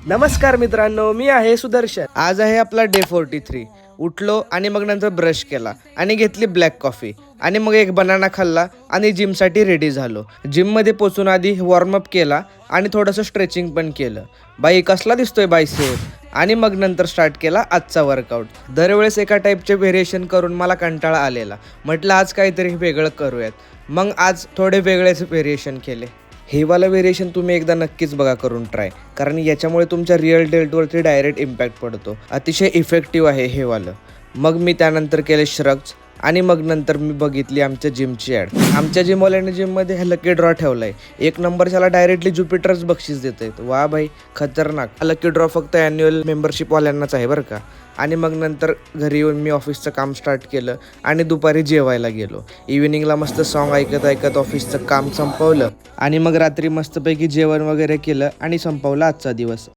नमस्कार मित्रांनो, मी आहे सुदर्शन. आज आहे आपला डे 43. उठलो आणि मग नंतर ब्रश केला आणि घेतली ब्लॅक कॉफी आणि मग एक बनाना खाल्ला आणि जिमसाठी रेडी झालो. जिममध्ये पोचून आधी वॉर्मअप केला आणि थोडंसं स्ट्रेचिंग पण केलं. बाई कसला दिसतोय बायसेप. आणि मग नंतर स्टार्ट केला आजचा वर्कआउट. दरवेळेस एका टाईपचे व्हेरिएशन करून मला कंटाळा आलेला. म्हटलं आज काहीतरी वेगळं करूयात. मग आज थोडे वेगळेच व्हेरिएशन केले. हे वाला व्हेरिएशन तुम्ही एकदा नक्कीच बघा करून ट्राय, कारण याच्यामुळे तुमच्या रिअल हेल्थवरती डायरेक्ट इम्पॅक्ट पडतो. अतिशय इफेक्टिव्ह आहे हे वालं. मग मी त्यानंतर केले श्रग्स आणि मग नंतर मी बघितली आमच्या जिमची ॲड. आमच्या जिमवाल्याने जिममध्ये लकी ड्रॉ ठेवलाय. 1 नंबरच्याला डायरेक्टली ज्युपिटरच बक्षीस देत आहेत. वा भाई खतरनाक. लकी ड्रॉ फक्त ॲन्युअल मेंबरशिपवाल्यांनाच आहे बरं का. आणि मग नंतर घरी येऊन मी ऑफिसचं काम स्टार्ट केलं आणि दुपारी जेवायला गेलो. इव्हिनिंगला मस्त सॉन्ग ऐकत ऐकत ऑफिसचं काम संपवलं आणि मग रात्री मस्तपैकी जेवण वगैरे केलं आणि संपवला आजचा दिवस.